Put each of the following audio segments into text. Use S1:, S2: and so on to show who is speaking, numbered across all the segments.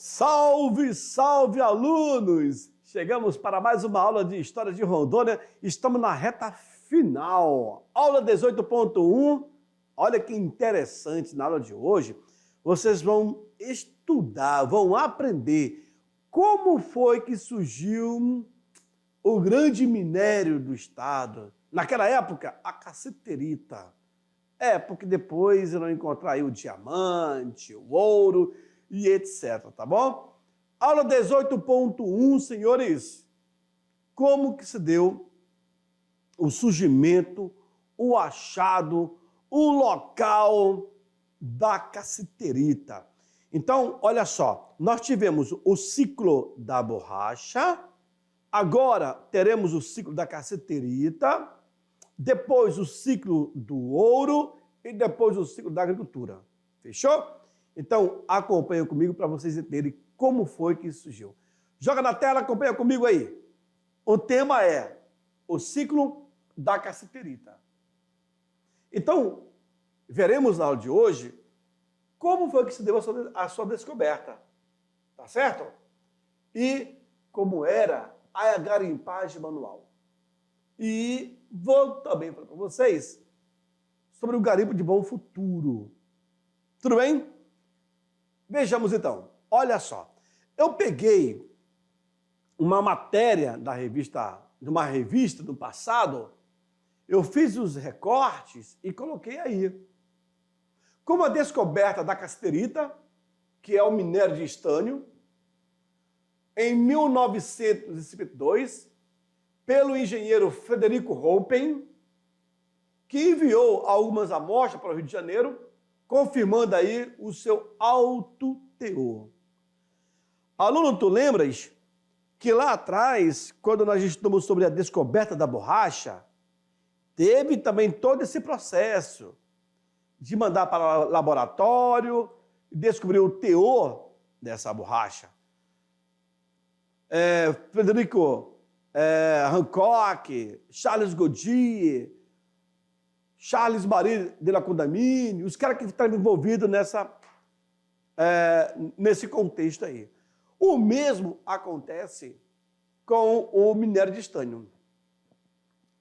S1: Salve, salve, alunos! Chegamos para mais uma aula de História de Rondônia. Estamos na reta final. Aula 18.1. Olha que interessante na aula de hoje. Vocês vão estudar, vão aprender como foi que surgiu o grande minério do estado. Naquela época, a cassiterita. Porque depois irão encontrar aí o diamante, o ouro e etc, tá bom? Aula 18.1, senhores. Como que se deu o surgimento, o achado, o local da cassiterita? Então, olha só, nós tivemos o ciclo da borracha, agora teremos o ciclo da cassiterita, depois o ciclo do ouro e depois o ciclo da agricultura. Fechou? Então, acompanha comigo para vocês entenderem como foi que isso surgiu. Joga na tela, acompanha comigo aí. O tema é o ciclo da cassiterita. Então, veremos na aula de hoje como foi que se deu a sua descoberta. Tá certo? E como era a garimpagem manual. E vou também falar para vocês sobre o garimpo de Bom Futuro. Tudo bem? Vejamos então. Olha só. Eu peguei uma matéria de uma revista do passado, eu fiz os recortes e coloquei aí. Como a descoberta da cassiterita, que é o minério de estânio, em 1952, pelo engenheiro Frederico Hoppen, que enviou algumas amostras para o Rio de Janeiro, confirmando aí o seu alto teor. Aluno, tu lembras que lá atrás, quando nós estudamos sobre a descoberta da borracha, teve também todo esse processo de mandar para o laboratório e descobrir o teor dessa borracha. Frederico Hancock, Charles Goodyear, Charles Marie de la Condamine, os caras que estavam envolvidos nesse contexto aí. O mesmo acontece com o minério de estânio.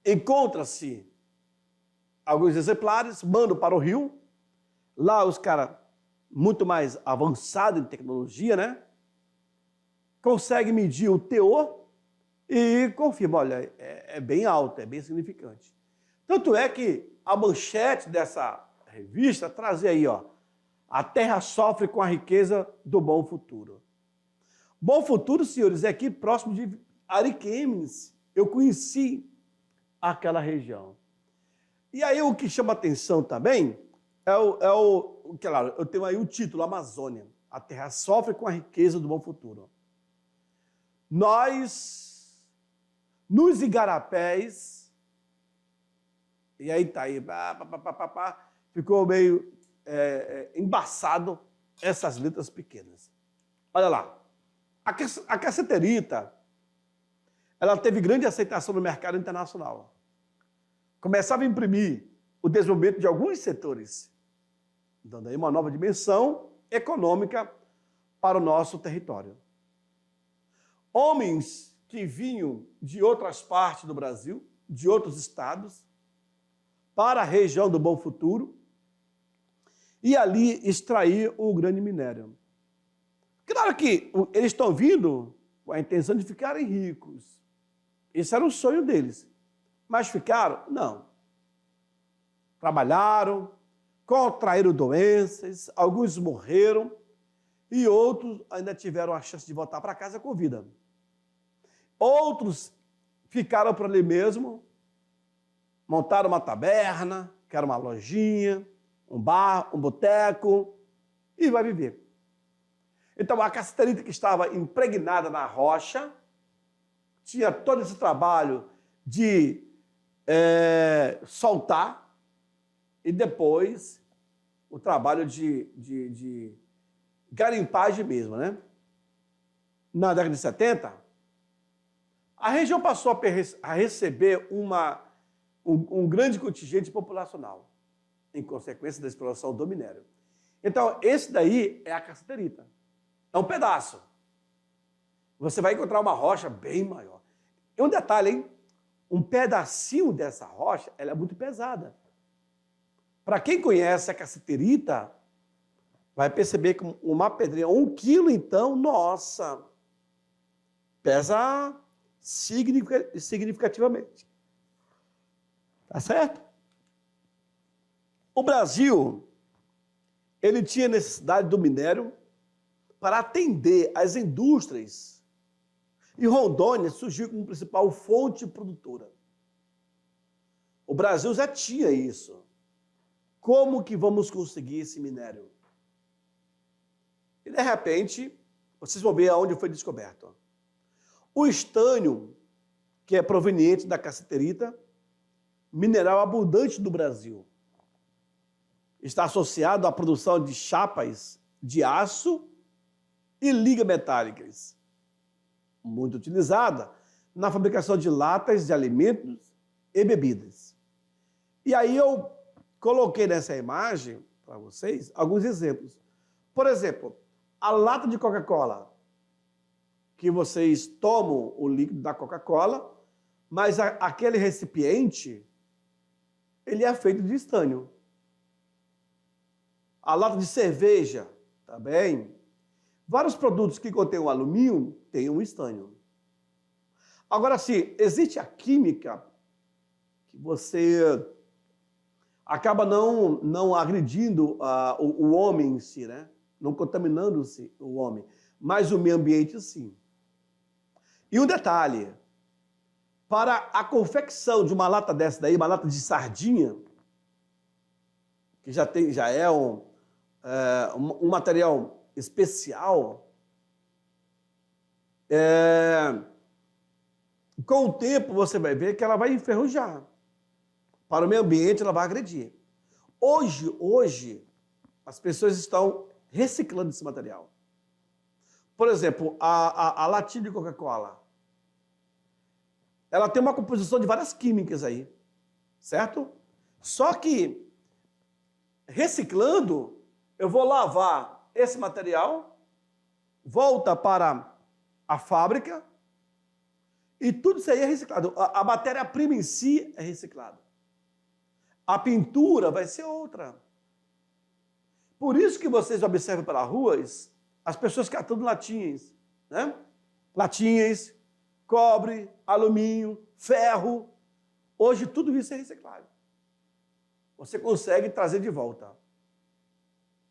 S1: Encontra-se alguns exemplares, mandam para o Rio, lá os caras muito mais avançados em tecnologia, né? Conseguem medir o teor e confirma, olha, é bem alto, é bem significante. Tanto é que a manchete dessa revista trazia aí, ó, a terra sofre com a riqueza do Bom Futuro. Bom Futuro, senhores, é aqui próximo de Ariquemes. Eu conheci aquela região. E aí o que chama atenção também claro, eu tenho aí o título, Amazônia. A terra sofre com a riqueza do Bom Futuro. Nós, nos igarapés, e aí tá aí, ficou meio embaçado essas letras pequenas. Olha lá, a cassiterita, ela teve grande aceitação no mercado internacional. Começava a imprimir o desenvolvimento de alguns setores, dando aí uma nova dimensão econômica para o nosso território. Homens que vinham de outras partes do Brasil, de outros estados, para a região do Bom Futuro, e ali extrair o grande minério. Claro que eles estão vindo com a intenção de ficarem ricos. Esse era o sonho deles. Mas ficaram? Não. Trabalharam, contraíram doenças, alguns morreram e outros ainda tiveram a chance de voltar para casa com vida. Outros ficaram por ali mesmo, montaram uma taberna, que era uma lojinha, um bar, um boteco, e vai viver. Então, a cassiterita que estava impregnada na rocha, tinha todo esse trabalho de soltar, e depois o trabalho de garimpagem mesmo, né? Na década de 70, a região passou a receber um grande contingente populacional, em consequência da exploração do minério. Então, esse daí é a cassiterita. É um pedaço. Você vai encontrar uma rocha bem maior. E um detalhe, hein? Um pedacinho dessa rocha, ela é muito pesada. Para quem conhece a cassiterita, vai perceber que uma pedrinha, 1 quilo, então, nossa, pesa significativamente. Tá certo? O Brasil, ele tinha necessidade do minério para atender às indústrias. E Rondônia surgiu como principal fonte produtora. O Brasil já tinha isso. Como que vamos conseguir esse minério? E, de repente, vocês vão ver aonde foi descoberto. O estânio, que é proveniente da cassiterita, mineral abundante do Brasil, está associado à produção de chapas de aço e ligas metálicas, muito utilizada na fabricação de latas de alimentos e bebidas. E aí eu coloquei nessa imagem, para vocês, alguns exemplos. Por exemplo, a lata de Coca-Cola, que vocês tomam o líquido da Coca-Cola, mas aquele recipiente, ele é feito de estânio. A lata de cerveja, também. Vários produtos que contêm o alumínio têm um estânio. Agora, se existe a química que você acaba não agredindo o homem em si, né? Não contaminando-se o homem, mas o meio ambiente sim. E um detalhe, para a confecção de uma lata dessa daí, uma lata de sardinha, que já é um material especial, com o tempo você vai ver que ela vai enferrujar. Para o meio ambiente, ela vai agredir. Hoje as pessoas estão reciclando esse material. Por exemplo, a latinha de Coca-Cola, ela tem uma composição de várias químicas aí, certo? Só que, reciclando, eu vou lavar esse material, volta para a fábrica, e tudo isso aí é reciclado. A matéria-prima em si é reciclada. A pintura vai ser outra. Por isso que vocês observam pelas ruas as pessoas catando latinhas, né? Latinhas, cobre, alumínio, ferro. Hoje tudo isso é reciclado. Você consegue trazer de volta.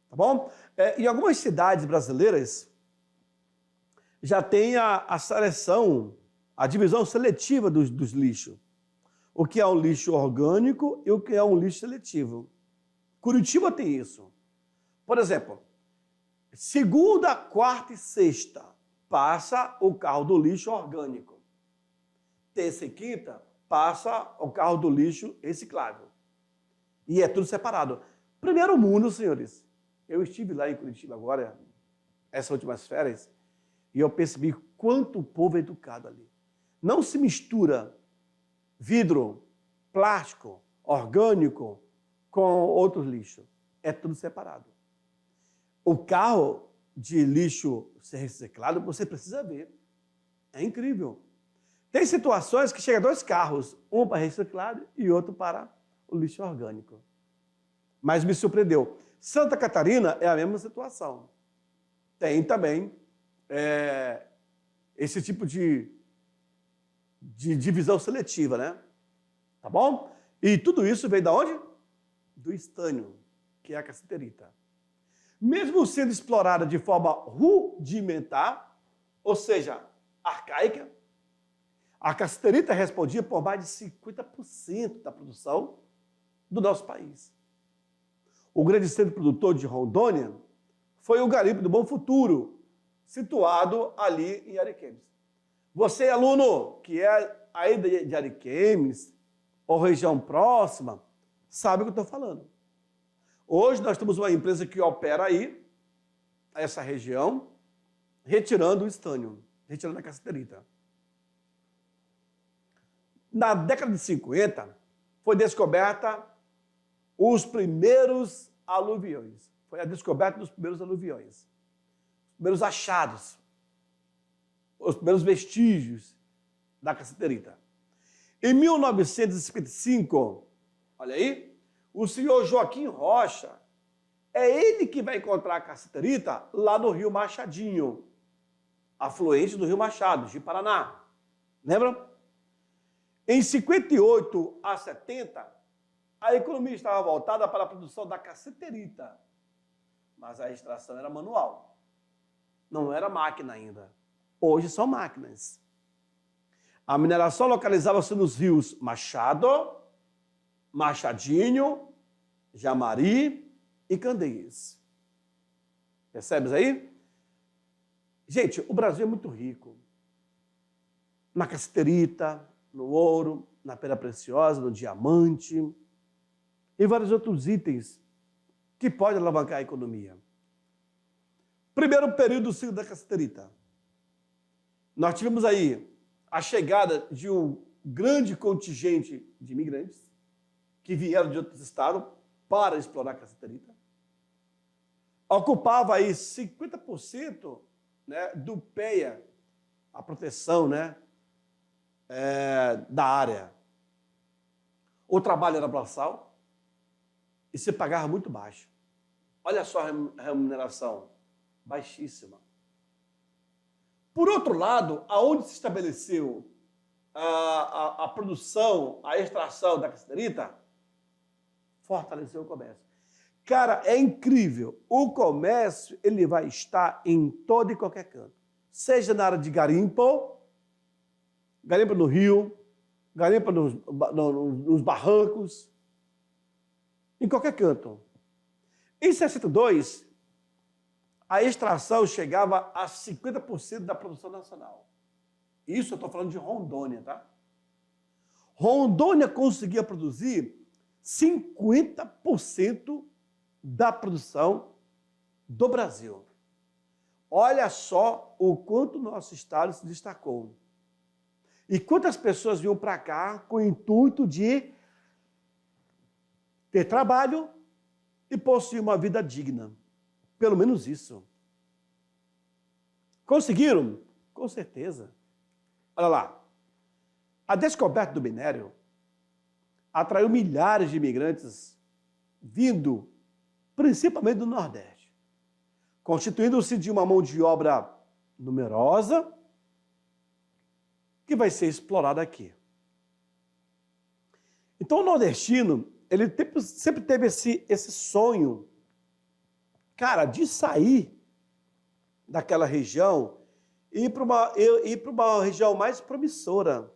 S1: Tá bom? Em algumas cidades brasileiras já tem a seleção, a divisão seletiva dos lixos. O que é um lixo orgânico e o que é um lixo seletivo. Curitiba tem isso. Por exemplo, segunda, quarta e sexta passa o carro do lixo orgânico. Terça e quinta passa o carro do lixo reciclável. E é tudo separado. Primeiro mundo, senhores. Eu estive lá em Curitiba agora, essas últimas férias, e eu percebi quanto o povo é educado ali. Não se mistura vidro, plástico, orgânico com outros lixos. É tudo separado. O carro de lixo ser reciclado, você precisa ver. É incrível. Tem situações que chegam 2 carros, um para reciclado e outro para o lixo orgânico. Mas me surpreendeu. Santa Catarina é a mesma situação. Tem também esse tipo de divisão seletiva, né? Tá bom? E tudo isso vem da onde? Do estânio, que é a cassiterita. Mesmo sendo explorada de forma rudimentar, ou seja, arcaica, a cassiterita respondia por mais de 50% da produção do nosso país. O grande centro produtor de Rondônia foi o garimpo do Bom Futuro, situado ali em Ariquemes. Você, aluno, que é aí de Ariquemes, ou região próxima, sabe o que eu estou falando. Hoje nós temos uma empresa que opera aí, essa região, retirando o estânio, retirando a cassiterita. Na década de 50, foi descoberta os primeiros aluviões. Foi a descoberta dos primeiros aluviões. primeiros achados, os primeiros vestígios da cassiterita. Em 1955, olha aí, o senhor Joaquim Rocha, é ele que vai encontrar a cassiterita lá no Rio Machadinho, afluente do Rio Machado, de Paraná. Lembram? Em 58 a 70, a economia estava voltada para a produção da cassiterita, mas a extração era manual. Não era máquina ainda. Hoje são máquinas. A mineração localizava-se nos rios Machado, Machadinho, Jamari e Candeias. Percebes aí? Gente, o Brasil é muito rico. Na cassiterita, no ouro, na pedra preciosa, no diamante e vários outros itens que podem alavancar a economia. Primeiro período do ciclo da cassiterita. Nós tivemos aí a chegada de um grande contingente de imigrantes que vieram de outros estados para explorar a cassiterita. Ocupava aí 50%, né, do PEA, a proteção, né, da área. O trabalho era braçal e se pagava muito baixo. Olha só a remuneração, baixíssima. Por outro lado, aonde se estabeleceu a produção, a extração da cassiterita, fortaleceu o comércio. Cara, é incrível. O comércio ele vai estar em todo e qualquer canto. Seja na área de garimpo no rio, garimpo nos barrancos, em qualquer canto. Em 62, a extração chegava a 50% da produção nacional. Isso eu estou falando de Rondônia, tá? Rondônia conseguia produzir 50% da produção do Brasil. Olha só o quanto o nosso estado se destacou. E quantas pessoas vinham para cá com o intuito de ter trabalho e possuir uma vida digna. Pelo menos isso. Conseguiram? Com certeza. Olha lá. A descoberta do minério atraiu milhares de imigrantes vindo principalmente do Nordeste, constituindo-se de uma mão de obra numerosa que vai ser explorada aqui. Então o nordestino, ele sempre teve esse sonho, cara, de sair daquela região e ir para uma região mais promissora.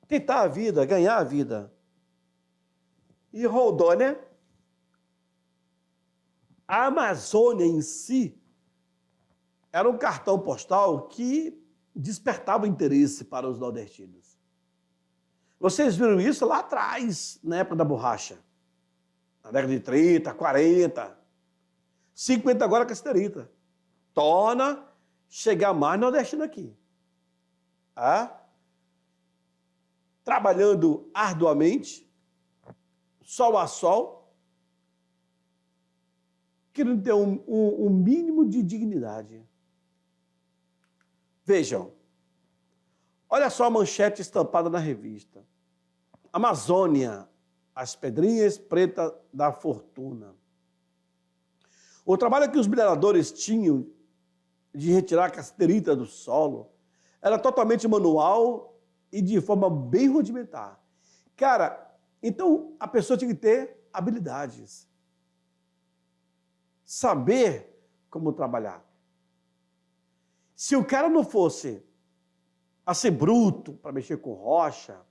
S1: Tentar a vida, ganhar a vida. E Rondônia, a Amazônia em si, era um cartão postal que despertava interesse para os nordestinos. Vocês viram isso lá atrás, na época da borracha. Na década de 30, 40, 50 agora cassiterita. Torna chegar mais nordestino aqui. Trabalhando arduamente, sol a sol, querendo ter um mínimo de dignidade. Vejam, olha só a manchete estampada na revista. Amazônia, as pedrinhas pretas da fortuna. O trabalho que os mineradores tinham de retirar a cassiterita do solo era totalmente manual e de forma bem rudimentar. Cara, então a pessoa tinha que ter habilidades. Saber como trabalhar. Se o cara não fosse assim bruto para mexer com rocha,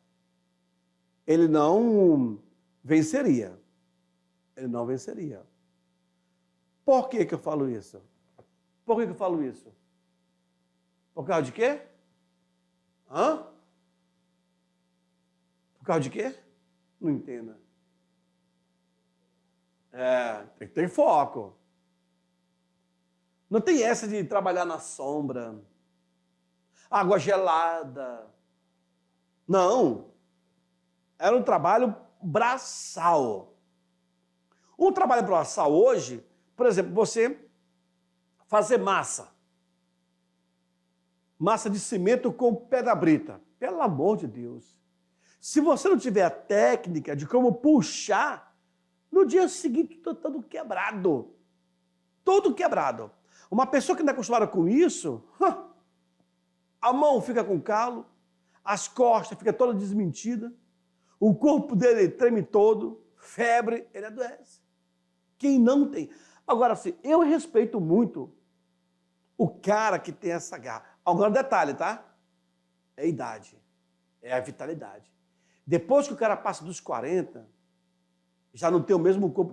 S1: ele não venceria. Ele não venceria. Por que eu falo isso? Por que eu falo isso? Por causa de quê? Por causa de quê? Não entenda. Tem que ter foco. Não tem essa de trabalhar na sombra, água gelada. Não. Era um trabalho braçal. Um trabalho braçal hoje, por exemplo, você fazer massa. Massa de cimento com pedra brita. Pelo amor de Deus. Se você não tiver a técnica de como puxar, no dia seguinte está todo quebrado. Todo quebrado. Uma pessoa que não é acostumada com isso, a mão fica com calo, as costas ficam todas desmentidas, o corpo dele treme todo, febre, ele adoece. Quem não tem. Agora, assim, eu respeito muito o cara que tem essa garra. Agora, um detalhe, tá? É a idade, é a vitalidade. Depois que o cara passa dos 40, já não tem o mesmo corpo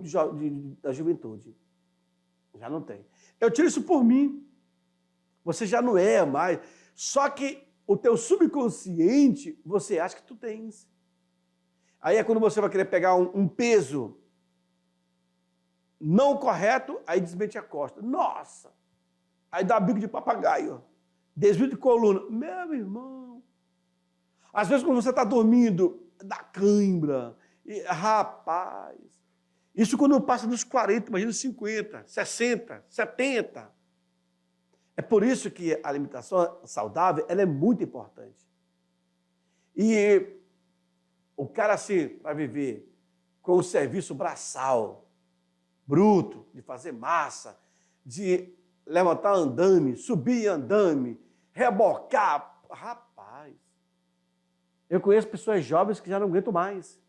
S1: da juventude. Já não tem. Eu tiro isso por mim. Você já não é mais. Só que o teu subconsciente, você acha que tu tens. Aí é quando você vai querer pegar um peso não correto, aí desmente a costa. Nossa! Aí dá bico de papagaio. Desvio de coluna. Meu irmão. Às vezes quando você está dormindo, dá cãibra. E, rapaz. Isso quando passa dos 40, imagina 50, 60, 70. É por isso que a alimentação saudável ela é muito importante. E o cara, assim, para viver com o serviço braçal, bruto, de fazer massa, de levantar andame, subir andame, rebocar. Rapaz, eu conheço pessoas jovens que já não aguentam mais.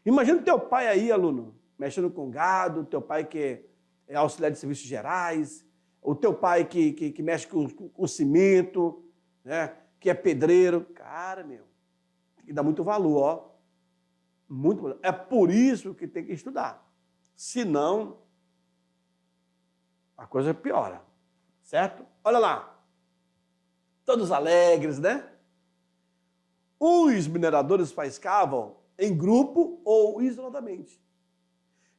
S1: Imagina o teu pai aí, aluno, mexendo com gado, teu pai que é auxiliar de serviços gerais, o teu pai que mexe com cimento, né, que é pedreiro. Cara, meu, tem que dar muito valor, ó. Muito valor. É por isso que tem que estudar. Senão, a coisa piora. Certo? Olha lá. Todos alegres, né? Os mineradores faiscavam em grupo ou isoladamente.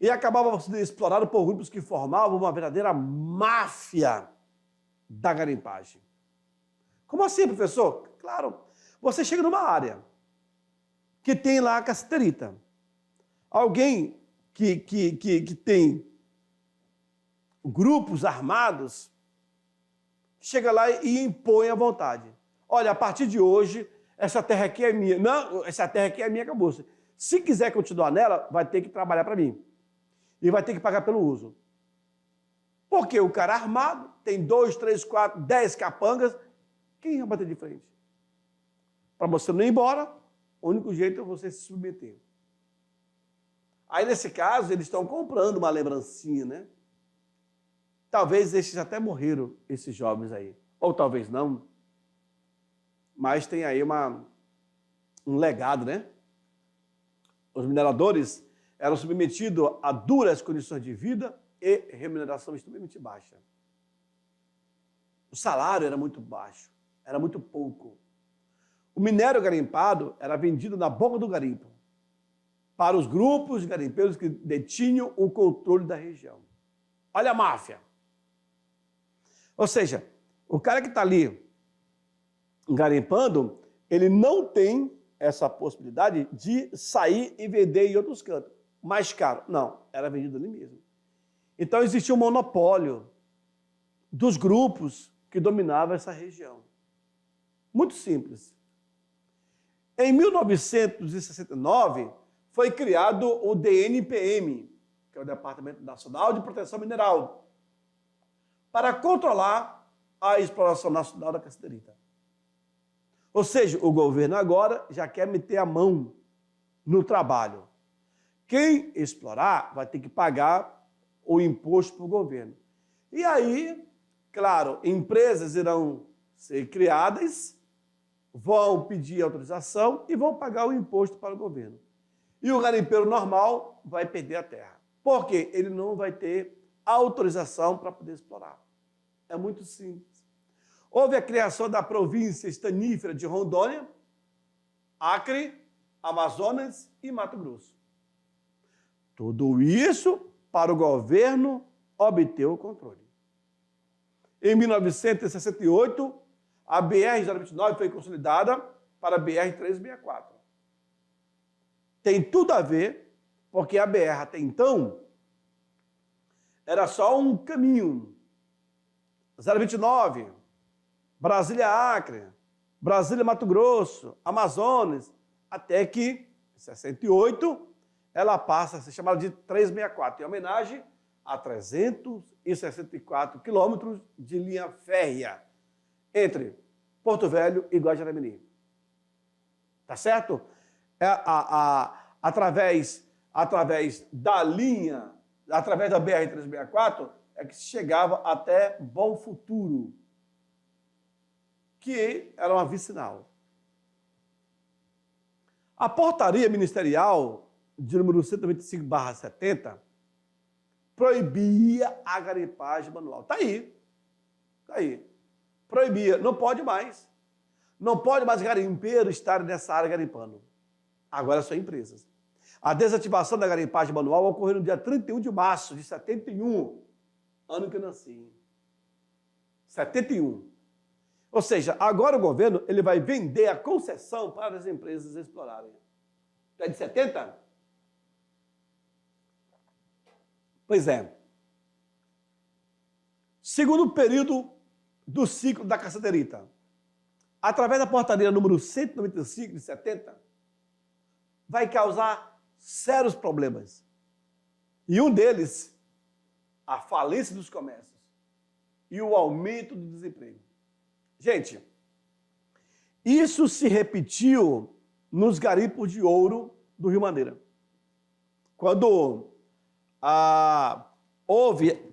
S1: E acabavam sendo explorados por grupos que formavam uma verdadeira máfia da garimpagem. Como assim, professor? Claro, você chega numa área que tem lá a cassiterita. Alguém que tem grupos armados chega lá e impõe a vontade. Olha, a partir de hoje, essa terra aqui é minha. Não, essa terra aqui é minha, acabou. Se quiser continuar nela, vai ter que trabalhar para mim. E vai ter que pagar pelo uso. Porque o cara armado, tem 2, 3, 4, 10 capangas, quem vai bater de frente? Para você não ir embora, o único jeito é você se submeter. Aí, nesse caso, eles estão comprando uma lembrancinha, né? Talvez esses até morreram, esses jovens aí. Ou talvez não. Mas tem aí um legado, né? Os mineradores eram submetidos a duras condições de vida e remuneração extremamente baixa. O salário era muito baixo, era muito pouco. O minério garimpado era vendido na boca do garimpo para os grupos de garimpeiros que detinham o controle da região. Olha a máfia. Ou seja, o cara que está ali garimpando, ele não tem essa possibilidade de sair e vender em outros cantos. Mais caro. Não, era vendido ali mesmo. Então existia um monopólio dos grupos que dominavam essa região. Muito simples. Em 1969, foi criado o DNPM, que é o Departamento Nacional de Proteção Mineral, para controlar a exploração nacional da cassiterita. Ou seja, o governo agora já quer meter a mão no trabalho. Quem explorar vai ter que pagar o imposto para o governo. E aí, claro, empresas irão ser criadas, vão pedir autorização e vão pagar o imposto para o governo. E o garimpeiro normal vai perder a terra. Por quê? Ele não vai ter autorização para poder explorar. É muito simples. Houve a criação da província estanífera de Rondônia, Acre, Amazonas e Mato Grosso. Tudo isso para o governo obter o controle. Em 1968, a BR-029 foi consolidada para a BR-364. Tem tudo a ver, porque a BR até então era só um caminho 029, Brasília Acre, Brasília Mato Grosso, Amazonas, até que, em 68, ela passa a ser chamada de 364, em homenagem a 364 quilômetros de linha férrea entre Porto Velho e Guajará-Mirim. Tá certo? Através da linha, através da BR-364, é que se chegava até Bom Futuro, que era uma vicinal. A portaria ministerial de número 125/70 proibia a garimpagem manual. Está aí. Está aí. Proibia. Não pode mais. Não pode mais garimpeiros estarem nessa área garimpando. Agora são empresas. A desativação da garimpagem manual ocorreu no dia 31 de março de 71, ano que eu nasci. 71. Ou seja, agora o governo ele vai vender a concessão para as empresas explorarem. É de 70? Pois é. Segundo período do ciclo da caçaderita, através da portaria número 195 de 70, vai causar sérios problemas. E um deles, a falência dos comércios e o aumento do desemprego. Gente, isso se repetiu nos garimpos de ouro do Rio Madeira. Quando houve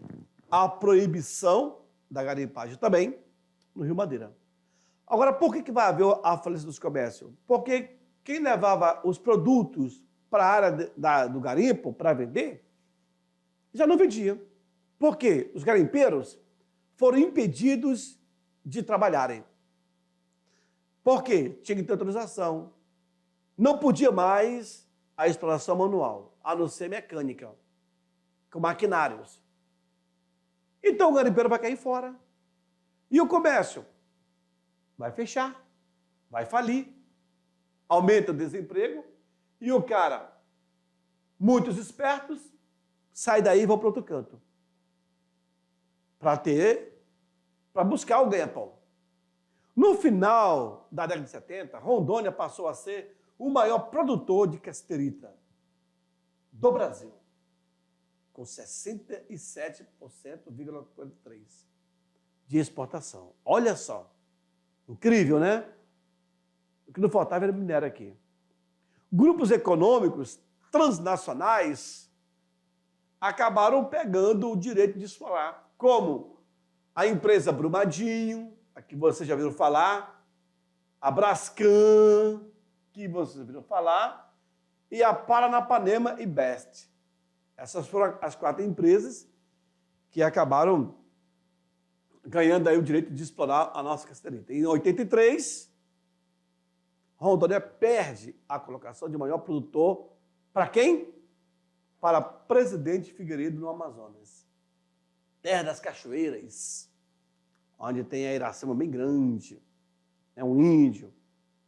S1: a proibição da garimpagem também no Rio Madeira. Agora, por que vai haver a falência dos comércios? Porque quem levava os produtos para a área do garimpo para vender, já não vendia. Por quê? Os garimpeiros foram impedidos de trabalharem. Por quê? Tinha que ter autorização. Não podia mais a exploração manual, a não ser mecânica, com maquinários. Então o garimpeiro vai cair fora. E o comércio? Vai fechar, vai falir, aumenta o desemprego e o cara, muitos espertos, sai daí e vão para outro canto. Para buscar o ganha-pão. No final da década de 70, Rondônia passou a ser o maior produtor de cassiterita do Brasil, com 67,43% de exportação. Olha só. Incrível, né? O que não faltava era minério aqui. Grupos econômicos transnacionais acabaram pegando o direito de explorar, como a empresa Brumadinho, a que vocês já viram falar, a Brascan, que vocês já viram falar, e a Paranapanema e Best. Essas foram as 4 empresas que acabaram ganhando aí o direito de explorar a nossa cassiterita. Em 83, Rondônia perde a colocação de maior produtor para quem? Para Presidente Figueiredo, no Amazonas. Terra das cachoeiras, onde tem a Iracema bem grande, é um índio,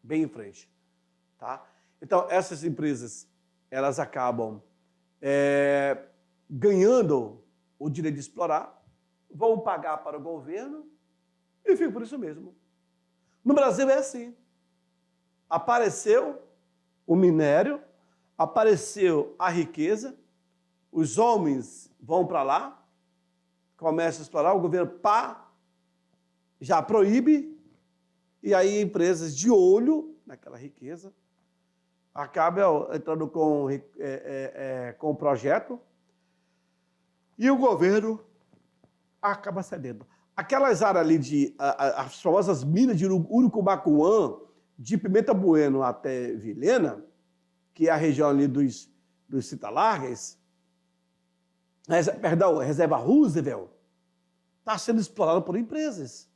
S1: bem em frente. Tá? Então, essas empresas, elas acabam ganhando o direito de explorar, vão pagar para o governo e fica por isso mesmo. No Brasil é assim. Apareceu o minério, apareceu a riqueza, os homens vão para lá, começam a explorar, o governo já proíbe, e aí empresas de olho naquela riqueza acabam entrando com o projeto e o governo acaba cedendo. Aquelas áreas ali as famosas minas de Urucubacuã, de Pimenta Bueno até Vilhena, que é a região ali dos Citalargas, Reserva Roosevelt, está sendo explorada por empresas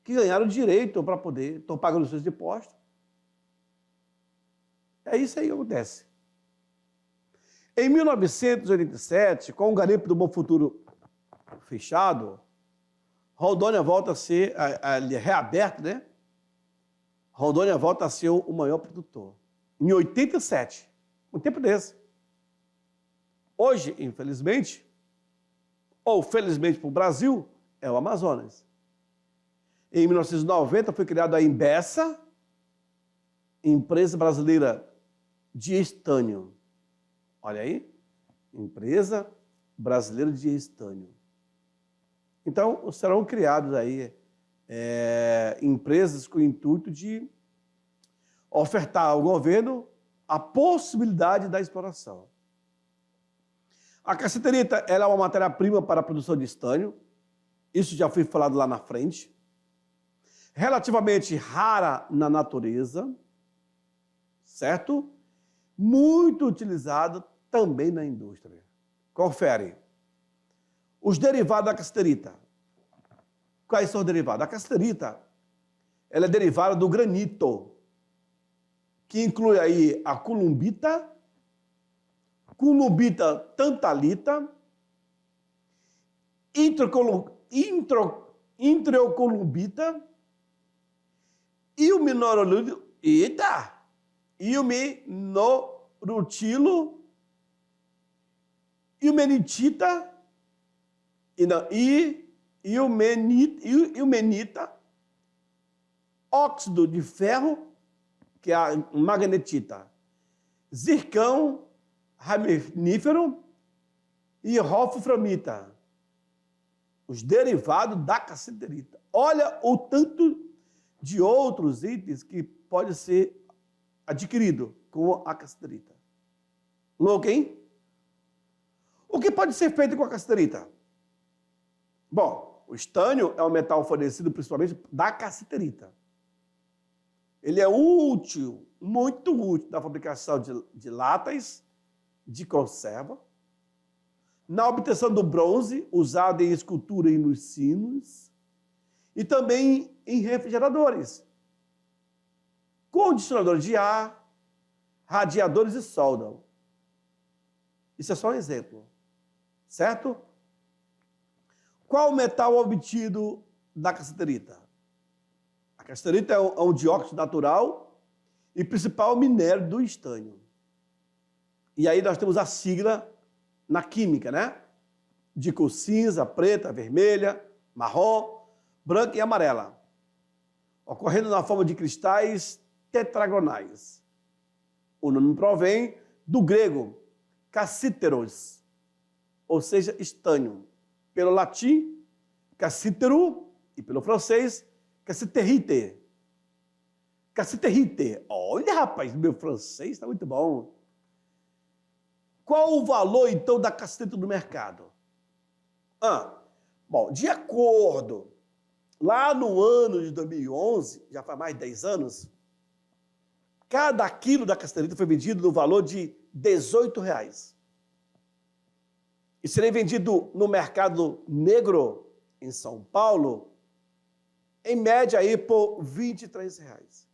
S1: que ganharam direito para poder, estão pagando os seus impostos. É isso aí que acontece. Em 1987, com o garimpo do Bom Futuro fechado, Rondônia volta a ser reaberto, né? Rondônia volta a ser o maior produtor. Em 87, um tempo desse. Hoje, infelizmente, ou felizmente para o Brasil, é o Amazonas. Em 1990 foi criada a Embessa, Empresa Brasileira de Estânio. Olha aí, Empresa Brasileira de Estânio. Então, serão criadas aí empresas com o intuito de ofertar ao governo a possibilidade da exploração. A cassiterita ela é uma matéria-prima para a produção de estânio. Isso já foi falado lá na frente. Relativamente rara na natureza, certo? Muito utilizada também na indústria. Confere. Os derivados da cassiterita. Quais são os derivados? A cassiterita ela é derivada do granito, que inclui aí a columbita, columbita tantalita, introcolumbita e o minorutilo, e o minorutilo, e o menitita, e o menita, óxido de ferro, que é a magnetita, zircão, raminífero e wolframita, os derivados da cassiterita. Olha o tanto de outros itens que pode ser adquirido com a cassiterita. Louco, hein? O que pode ser feito com a cassiterita? Bom, o estânio é um metal fornecido principalmente da cassiterita. Ele é útil, muito útil na fabricação de latas, de conserva, na obtenção do bronze, usado em escultura e nos sinos, e também em refrigeradores, condicionadores de ar, radiadores e solda. Isso é só um exemplo, certo? Qual o metal obtido da cassiterita? A cassiterita é um dióxido natural e principal minério do estânio. E aí nós temos a sigla na química, né? De cor cinza, preta, vermelha, marrom, branca e amarela, ocorrendo na forma de cristais tetragonais. O nome provém do grego cassiteros, ou seja, estânio. Pelo latim, cassiteru, e pelo francês, cassiterite. Cassiterite. Olha, rapaz, meu francês está muito bom. Qual o valor, então, da cassiterita no mercado? Bom, de acordo, lá no ano de 2011, já faz mais de 10 anos, cada quilo da cassiterita foi vendido no valor de R$18. E seria vendido no mercado negro, em São Paulo, em média aí por R$23.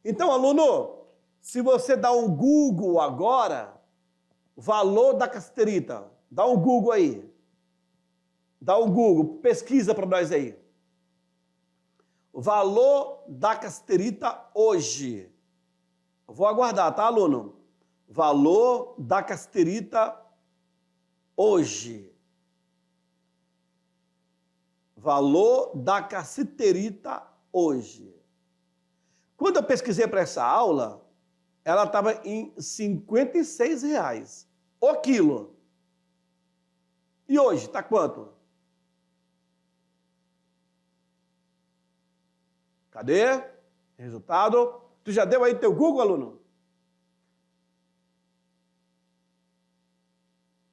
S1: Então, aluno, se você dá um Google agora, valor da cassiterita, dá um Google aí. Dá um Google, pesquisa para nós aí. Valor da cassiterita hoje. Eu vou aguardar, tá, aluno? Valor da cassiterita hoje. Valor da cassiterita hoje. Quando eu pesquisei para essa aula, ela estava em R$56 o quilo. E hoje, está quanto? Cadê? Resultado. Tu já deu aí teu Google, aluno?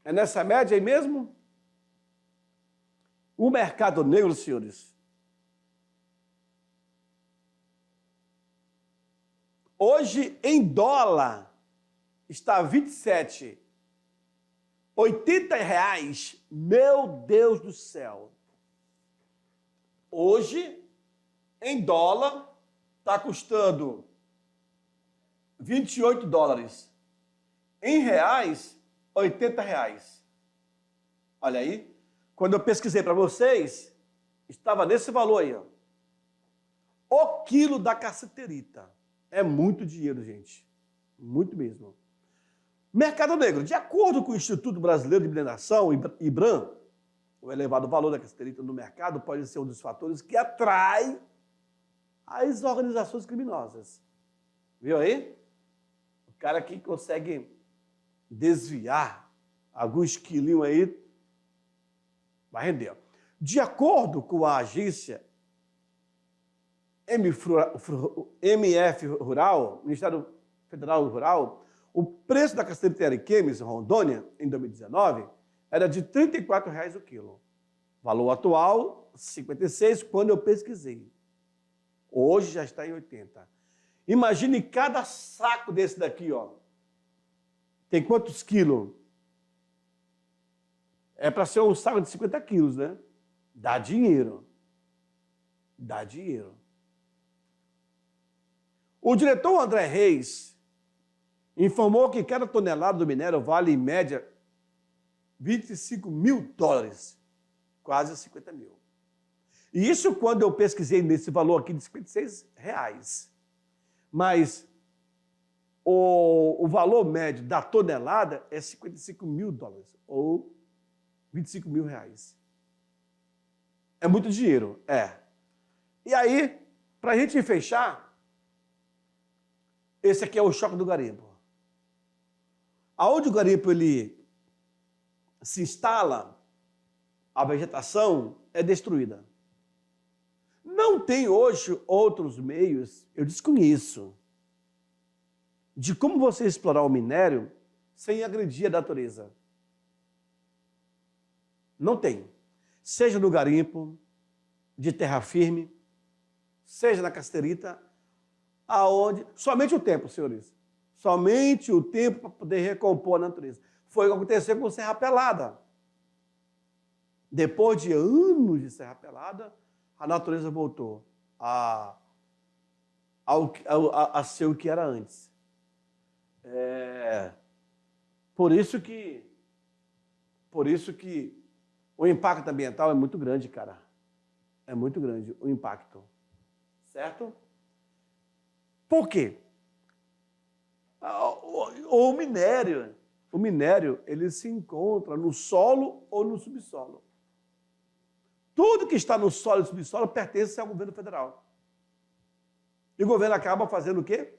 S1: É nessa média aí mesmo? O mercado negro, senhores, hoje em dólar está 27, R$80. Meu Deus do céu. Hoje, em dólar, está custando $28. Em reais, R$80. Olha aí. Quando eu pesquisei para vocês, estava nesse valor aí, ó. O quilo da cassiterita. É muito dinheiro, gente. Muito mesmo. Mercado negro. De acordo com o Instituto Brasileiro de Mineração, IBRAM, o elevado valor da cassiterita no mercado pode ser um dos fatores que atrai as organizações criminosas. Viu aí? O cara que consegue desviar alguns quilinhos aí vai render. De acordo com a agência MF Rural, Ministério Federal Rural, o preço da cassiterita Ariquemes, em Rondônia, em 2019, era de R$ 34,00 o quilo. Valor atual, R$ 56,00, quando eu pesquisei. Hoje já está em 80. Imagine cada saco desse daqui, ó. Tem quantos quilos? É para ser um saco de 50 quilos, né? Dá dinheiro. Dá dinheiro. O diretor André Reis informou que cada tonelada do minério vale, em média, $25 mil, quase 50 mil. E isso quando eu pesquisei nesse valor aqui de R$56,00. Mas o valor médio da tonelada é $55 mil, ou R$25 mil. É muito dinheiro, é. E aí, para a gente fechar, esse aqui é o choque do garimpo. Aonde o garimpo ele se instala, a vegetação é destruída. Não tem hoje outros meios, eu desconheço, de como você explorar o minério sem agredir a natureza. Não tem. Seja no garimpo, de terra firme, seja na cassiterita, aonde... Somente o tempo, senhores. Somente o tempo para poder recompor a natureza. Foi o que aconteceu com Serra Pelada. Depois de anos de Serra Pelada, a natureza voltou a ser o que era antes. Por isso que o impacto ambiental é muito grande, cara. É muito grande o impacto. Certo? Por quê? O minério, ele se encontra no solo ou no subsolo. Tudo que está no solo e no subsolo pertence ao governo federal. E o governo acaba fazendo o quê?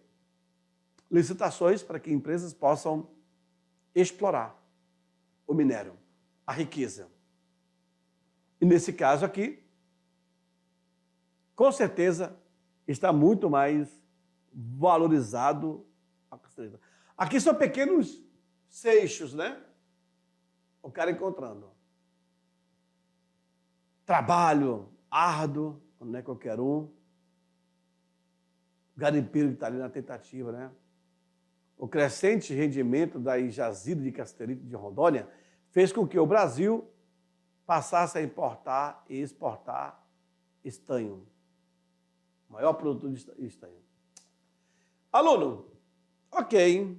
S1: Licitações para que empresas possam explorar o minério, a riqueza. E nesse caso aqui, com certeza, está muito mais valorizado a cassiterita. Aqui são pequenos seixos, né? O cara encontrando. Trabalho árduo, não é qualquer um. O garimpeiro que está ali na tentativa, né? O crescente rendimento das jazidas de cassiterita de Rondônia fez com que o Brasil passasse a importar e exportar estanho. O maior produtor de estanho. Aluno, ok.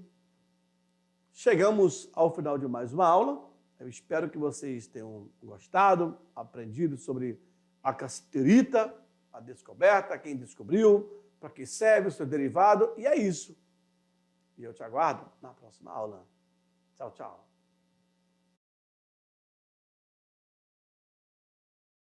S1: Chegamos ao final de mais uma aula. Eu espero que vocês tenham gostado, aprendido sobre a cassiterita, a descoberta, quem descobriu, para que serve o seu derivado, e é isso. E eu te aguardo na próxima aula. Tchau, tchau.